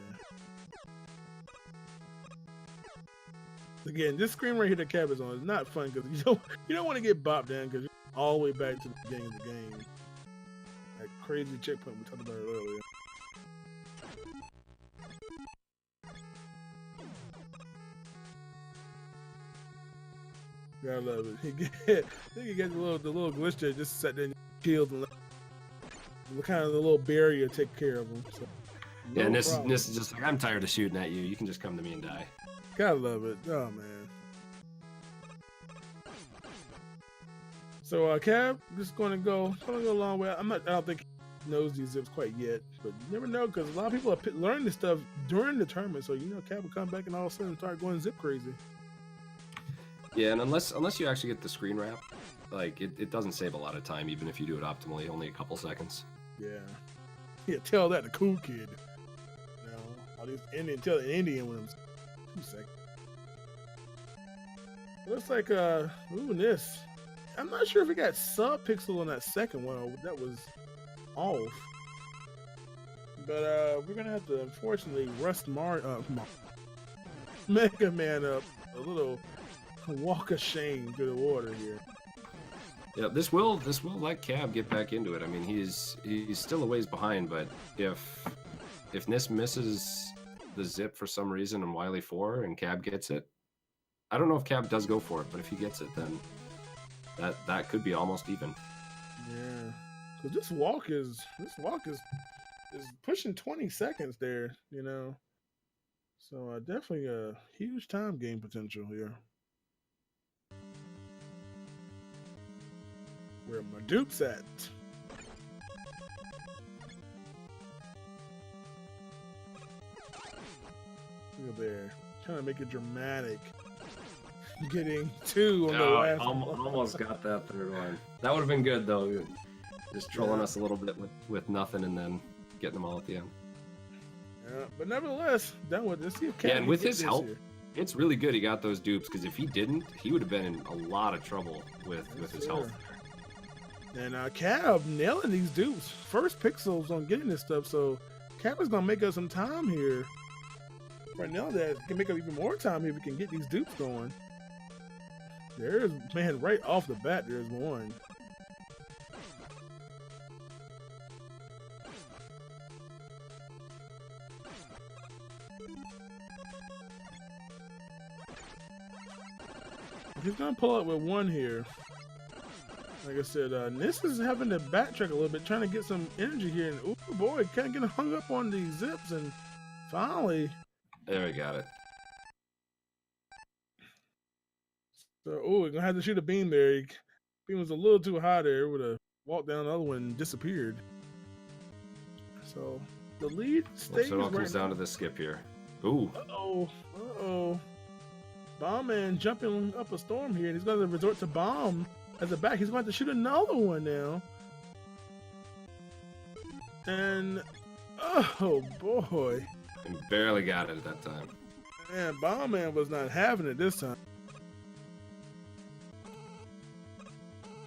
Again, this screen right here that Cab is on is not fun because you don't want to get bopped down because you're all the way back to the beginning of the game. That crazy checkpoint we talked about earlier. Gotta love it. I think you get the little glitch there, just sat there and killed and kind of the little barrier to take care of him. So, yeah, Niss is just like, I'm tired of shooting at you. You can just come to me and die. Gotta love it. Oh man. So Cab just gonna go a long way. I don't think he knows these zips quite yet, but you never know because a lot of people are learning this stuff during the tournament. So you know, Cab will come back and all of a sudden start going zip crazy. Yeah, and unless you actually get the screen wrap, like it doesn't save a lot of time, even if you do it optimally, only a couple seconds. Yeah, tell that to Cool Kid. You know, all these tell an Indian with him. 2 seconds. Looks like ooh, Niss. I'm not sure if it got sub-pixel on that second one or that was off. But we're gonna have to unfortunately rust Mega Man up a little walk of shame through the water here. Yeah, this will let Cab get back into it. I mean, he's still a ways behind, but if Niss misses the zip for some reason on Wily 4 and Cab gets it, I don't know if Cab does go for it, but if he gets it, then that could be almost even. Yeah, because this walk is pushing 20 seconds there, you know. So definitely a huge time gain potential here. Where my dupes at? Look at there, trying to make it dramatic. Getting 2 on the last. Almost got that third one. That would have been good though. Just trolling us a little bit with nothing and then getting them all at the end. Yeah, but nevertheless, done with this. Yeah, and with his help, it's really good he got those dupes, because if he didn't, he would have been in a lot of trouble with his health. And Cab nailing these dupes. First pixels on getting this stuff, so Cab is gonna make us some time here. Right now, that can make up even more time if we can get these dupes going. There's, man, right off the bat, there's one. He's gonna pull up with one here. Like I said, Niss is having to backtrack a little bit, trying to get some energy here. And oh boy, can't get hung up on these zips. And finally, there we got it. So, we're gonna have to shoot a beam there. Beam was a little too high there. Would have walked down the other one and disappeared. So the lead stays. So it all comes down to the skip here. Ooh. Uh-oh. Bomb Man jumping up a storm here, and he's going to resort to bomb as a back. He's going to shoot another one now. And, oh boy. And barely got it at that time. Man, Bomb Man was not having it this time.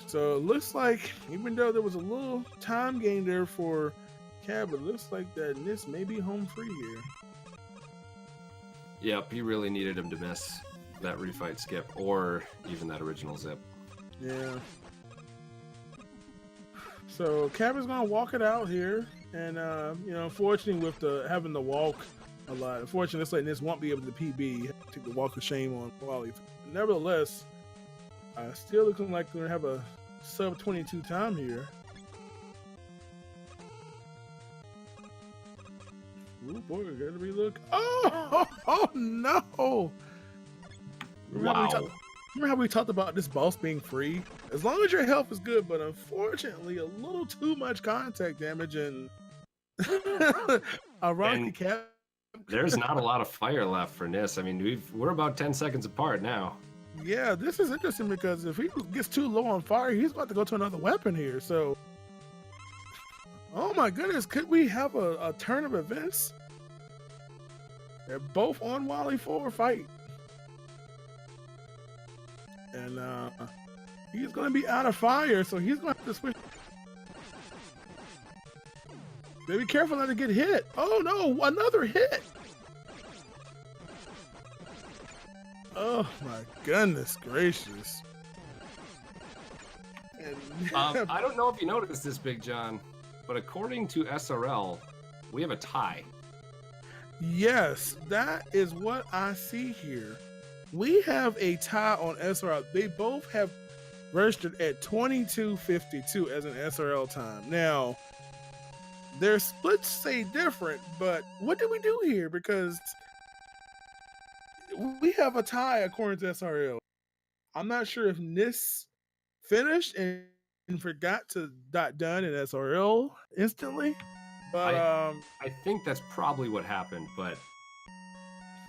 So it looks like, even though there was a little time gain there for Cab, it looks like that Niss may be home free here. Yep, he really needed him to miss that refight skip or even that original zip. Yeah. So Cab is gonna walk it out here, and you know, unfortunately with having the walk a lot, unfortunately it's like Niss won't be able to PB, take the walk of shame on Wally. Nevertheless, still looking like we're gonna have a sub 22 time here. Ooh boy, we gotta relook. Oh no! Remember how we talked about this boss being free? As long as your health is good, but unfortunately a little too much contact damage and ironically Cab. There's not a lot of fire left for Niss. I mean, we're about 10 seconds apart now. Yeah, this is interesting because if he gets too low on fire, he's about to go to another weapon here. So, oh my goodness, could we have a turn of events? They're both on Wally 4 fight. And he's going to be out of fire, so he's going to have to switch. Be careful not to get hit. Oh no, another hit. Oh my goodness gracious. I don't know if you noticed this, Big John, but according to SRL, we have a tie. Yes, that is what I see here. We have a tie on SRL. They both have registered at 22:52 as an SRL time. Now, their splits say different, but what did we do here? Because we have a tie according to SRL. I'm not sure if Niss finished and forgot to done in SRL instantly, but I think that's probably what happened. But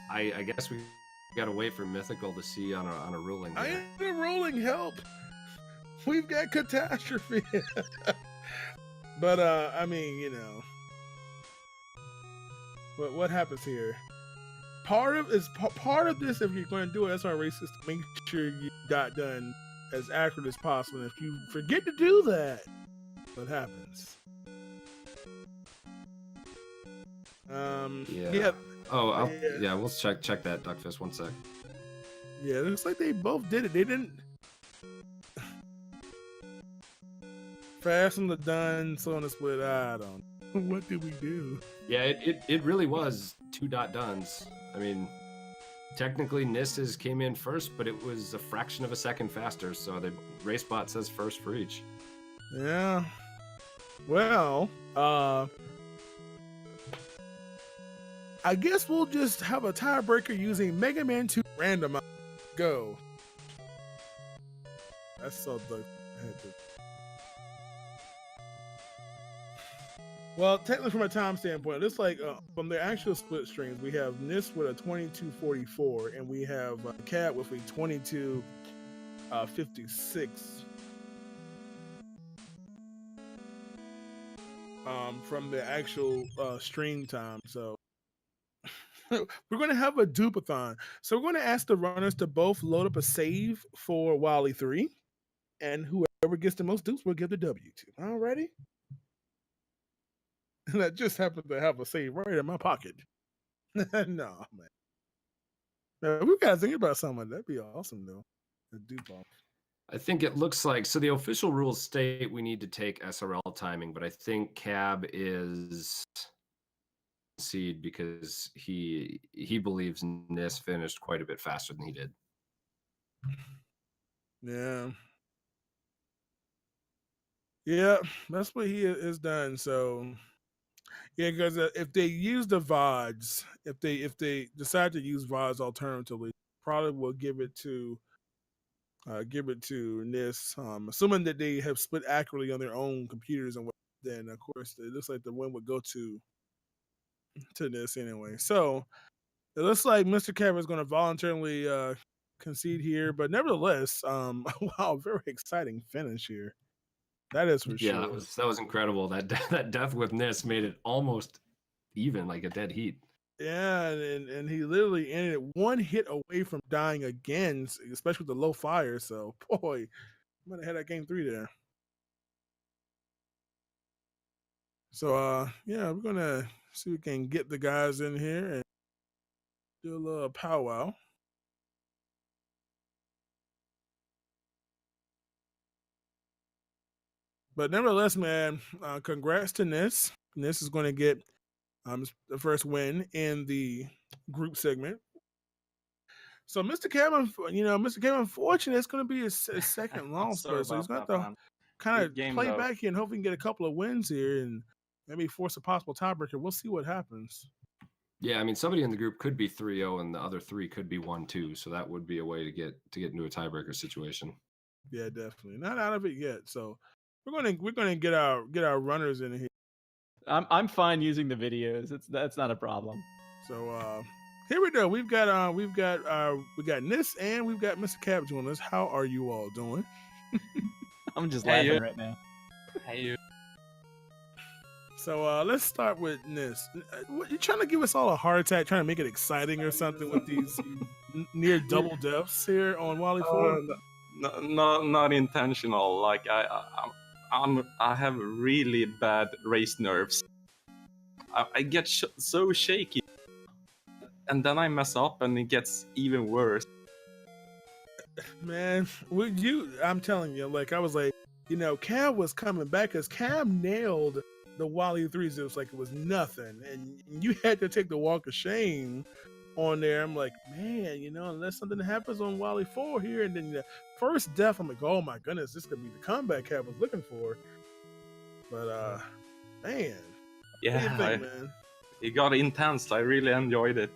I guess we gotta wait for Mythical to see on a ruling. I need a ruling, help! We've got catastrophe. But I mean, you know, what happens here? Part of this, if you're going to do an SR race, is to make sure you got done as accurate as possible. And if you forget to do that, what happens? Yeah. Oh, yeah. We'll check that, Duckfist. 1 sec. Yeah, it looks like they both did it. They didn't. Fast on the done, slow on the split. I don't know. What did we do? Yeah, it really was 2.duns. I mean, technically Nisses came in first, but it was a fraction of a second faster, so the race bot says first for each. Yeah. Well, I guess we'll just have a tiebreaker using Mega Man 2 random. Go. That's so dope. Well, technically, from a time standpoint, it looks like from the actual split streams, we have Niss with a 22:44, and we have Cat with a 22:56. From the actual stream time. So we're going to have a dupathon. So we're going to ask the runners to both load up a save for Wally 3, and whoever gets the most dupes will give the W to. Alrighty? And I just happened to have a save right in my pocket. No, man. Now, we got to think about something. That'd be awesome, though. A dupe off. I think it looks like, so the official rules state we need to take SRL timing, but I think Cab is seed because he believes Nis finished quite a bit faster than he did. Yeah. Yeah, that's what he has done. So yeah, because if they use the VODs, if they decide to use VODs alternatively, probably will give it to Nis. Assuming that they have split accurately on their own computers, and then of course it looks like the win would go to Nis anyway. So it looks like MrCab is going to voluntarily concede here, but nevertheless, wow, very exciting finish here. That is for sure. Yeah, that was incredible. That death with Nis made it almost even, like a dead heat. Yeah, and he literally ended it one hit away from dying again, especially with the low fire. So, boy, I'm gonna head that game 3 there. So, yeah, we're gonna see if we can get the guys in here and do a little powwow. But nevertheless, man, congrats to Nis. Nis is going to get the first win in the group segment. So MrCab, unfortunately, it's going to be his second loss, but so he's going to have to kind of play back here and hope he can get a couple of wins here and maybe force a possible tiebreaker. We'll see what happens. Yeah, I mean, somebody in the group could be 3-0 and the other 3 could be 1-2, so that would be a way to get into a tiebreaker situation. Yeah, definitely. Not out of it yet. So we're gonna get our runners in here. I'm fine using the videos. That's not a problem. So here we go. We got Nis and we've got MrCab joining us. How are you all doing? I'm just laughing right now. Hey you. So let's start with Nis. You trying to give us all a heart attack, trying to make it exciting or something with these near double deaths here on Wally 4? Not intentional. Like I have really bad race nerves. I get so shaky, and then I mess up, and it gets even worse. Man, I'm telling you, like I was like, Cab was coming back because Cab nailed the Wally 3s. It was like it was nothing, and you had to take the walk of shame on there. I'm like, man, unless something happens on Wally 4 here, and then the first death, I'm like, oh my goodness, this could be the comeback Cab was looking for. But man, yeah, what do you think, man? It got intense. I really enjoyed it.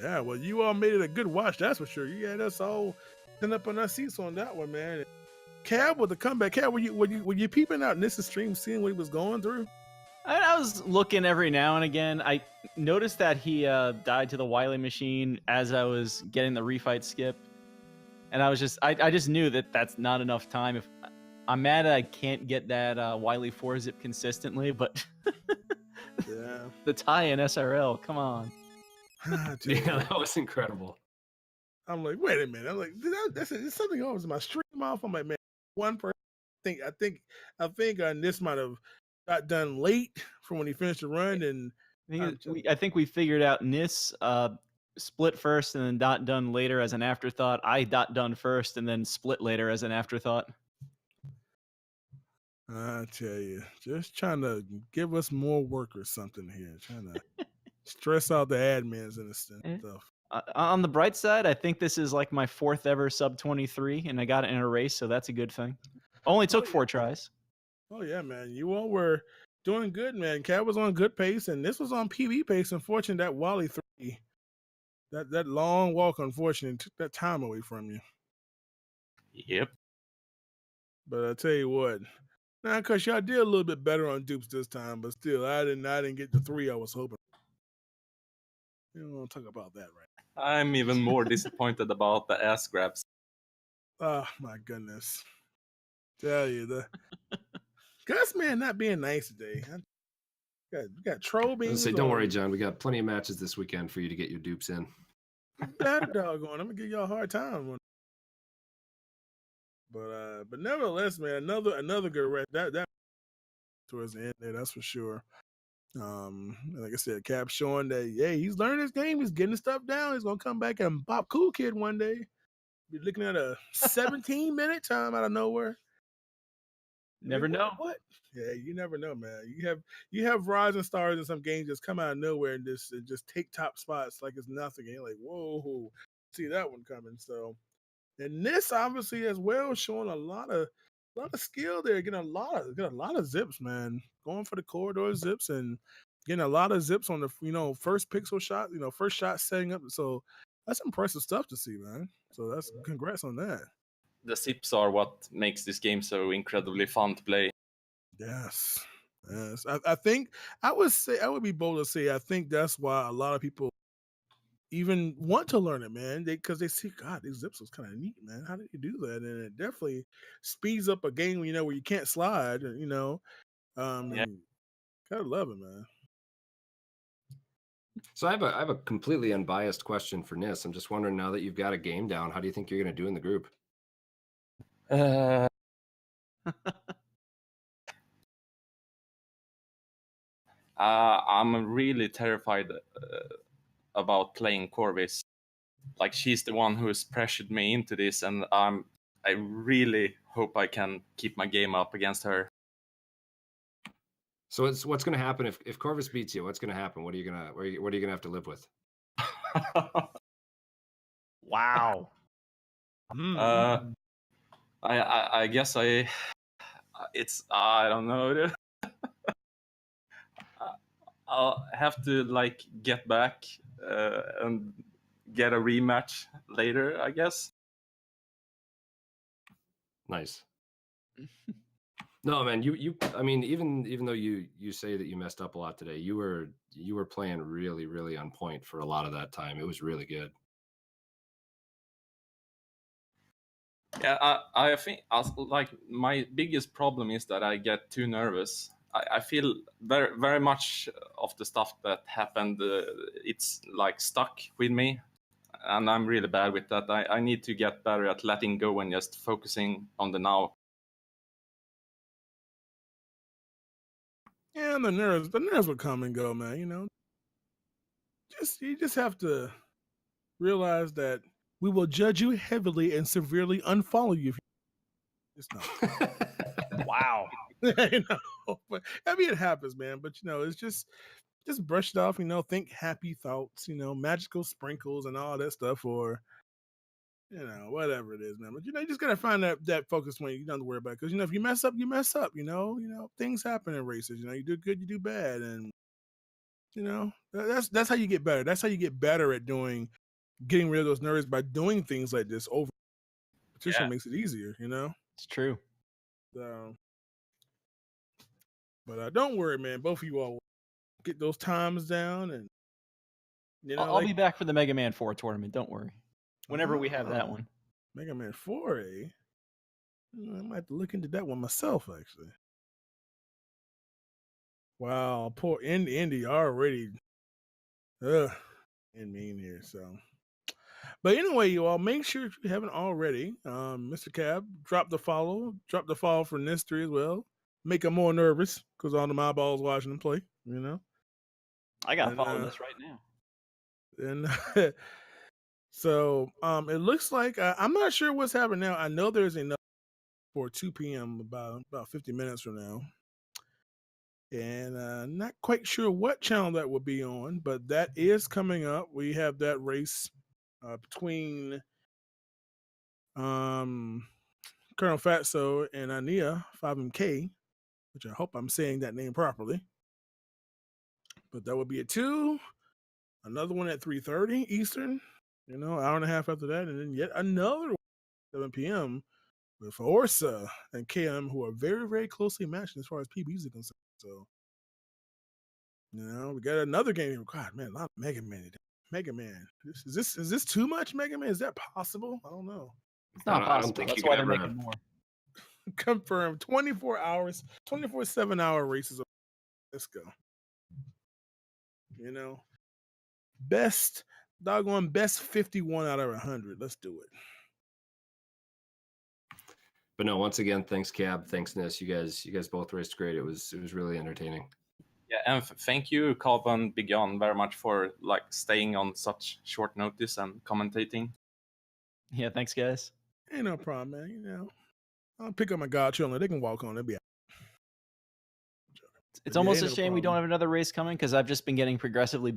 Yeah, well, you all made it a good watch, that's for sure. You had us all pinned up on our seats on that one, man. Cab with the comeback. Cab, were you peeping out Niss' stream, seeing what he was going through? I was looking every now and again. I noticed that he died to the Wily machine as I was getting the refight skip, and I just knew that that's not enough time. If I'm mad I can't get that Wily 4 zip consistently, but yeah, the tie in SRL, come on. Yeah, that was incredible. I'm like, wait a minute. I'm like, there's something wrong with my stream off. I'm like, man, one person. I think Nis might have got done late from when he finished the run, and I think we figured out Nis split first and then done later as an afterthought. I done first and then split later as an afterthought. I tell you, just trying to give us more work or something here. Trying to stress out the admins and Eh. stuff. On the bright side, I think this is like my 4th ever sub 23, and I got it in a race, so that's a good thing. Only took 4 tries. Oh yeah, man. You all were doing good, man. Cat was on good pace, and this was on PB pace. Unfortunately, that Wally 3, that long walk, unfortunately, took that time away from you. Yep. But I tell you what, now because y'all did a little bit better on dupes this time, but still, I didn't get the 3 I was hoping. We don't want to talk about that right now. I'm even more disappointed about the ass grabs. Oh my goodness. Tell you the Gus man not being nice today. We got troll beans. Say, don't worry, John. We got plenty of matches this weekend for you to get your dupes in. Better doggone. I'm gonna give y'all a hard time. But nevertheless, man, another good race. That towards the end there, that's for sure. Like I said, Cap showing that he's learning his game. He's getting stuff down. He's gonna come back and pop Cool Kid one day. Be looking at a 17-minute time out of nowhere. Never know. What? Yeah, you never know, man. You have rising stars in some games just come out of nowhere and just take top spots like it's nothing. And you're like, whoa, see that one coming. So, and this obviously as well showing a lot of skill there, getting a lot of zips, man. Going for the corridor zips and getting a lot of zips on the first pixel shot, first shot setting up. So that's impressive stuff to see, man. So that's congrats on that. The zips are what makes this game so incredibly fun to play. Yes. I think I would be bold to say I think that's why a lot of people even want to learn it, man. Because they see, God, these zips was kind of neat, man. How did you do that? And it definitely speeds up a game, where you can't slide, Yeah. and gotta love it, man. So I have a completely unbiased question for Nis. I'm just wondering, now that you've got a game down, how do you think you're going to do in the group? I'm really terrified about playing Corvus. Like, she's the one who has pressured me into this, and I really hope I can keep my game up against her. So what's going to happen if Corvus beats you? What's going to happen? What are you gonna have to live with? Wow. I guess I don't know. I'll have to get back and get a rematch later, I guess. Nice. No, man, I mean, even though you say that you messed up a lot today, you were playing really, really on point for a lot of that time. It was really good. Yeah, I think my biggest problem is that I get too nervous. I feel very, very much of the stuff that happened, it's stuck with me, and I'm really bad with that. I need to get better at letting go and just focusing on the now. Yeah, the nerves will come and go, man. You just have to realize that we will judge you heavily and severely unfollow you. It's not. Wow. But I mean, it happens, man. But it's just brush it off. Think happy thoughts. Magical sprinkles and all that stuff, or whatever it is, man. But you just gotta find that focus point. You don't have to worry about it, because if you mess up, you mess up. Things happen in races. You do good, you do bad, and that's how you get better. That's how you get better at getting rid of those nerves, by doing things like this over. Competition makes it easier. It's true. So, but don't worry, man. Both of you all get those times down, and I'll be back for the Mega Man 4 tournament. Don't worry. Whenever we have that one. Mega Man 4, eh? I might have to look into that one myself, actually. Wow, poor Indy already in mean here. So, but anyway, you all, make sure if you haven't already, MrCab, drop the follow for niss3 as well. Make him more nervous because all the eyeballs watching him play. I gotta follow this right now. And so it looks like I'm not sure what's happening now. I know there's enough for 2 p.m. about 50 minutes from now. And not quite sure what channel that will be on, but that is coming up. We have that race between Colonel Fatso and Ania 5MK, which I hope I'm saying that name properly. But that will be at 2. Another one at 3:30 Eastern. You know, hour and a half after that, and then yet another 7 p.m. with Orsa and KM, who are very, very closely matched as far as PBs are concerned. So, you know, we got another game. God, man, a lot of Mega Man. Mega Man. Is this too much, Mega Man? Is that possible? I don't know. It's not I don't possible. think That's you why could they're ever making more. Confirmed. 24 hours, 24 7-hour races. Let's go. You know, best 51 out of 100. Let's do it. But no, once again, thanks Cab, thanks Niss. You guys both raced great. It was really entertaining. Yeah, and thank you, Carbon Beyond, very much for like staying on such short notice and commentating. Yeah, thanks, guys. Ain't no problem, man. You know, I'll pick up my godchildren. They can walk on. They'll be out. It's almost ain't a no shame we don't problem. have another race coming because I've just been getting progressively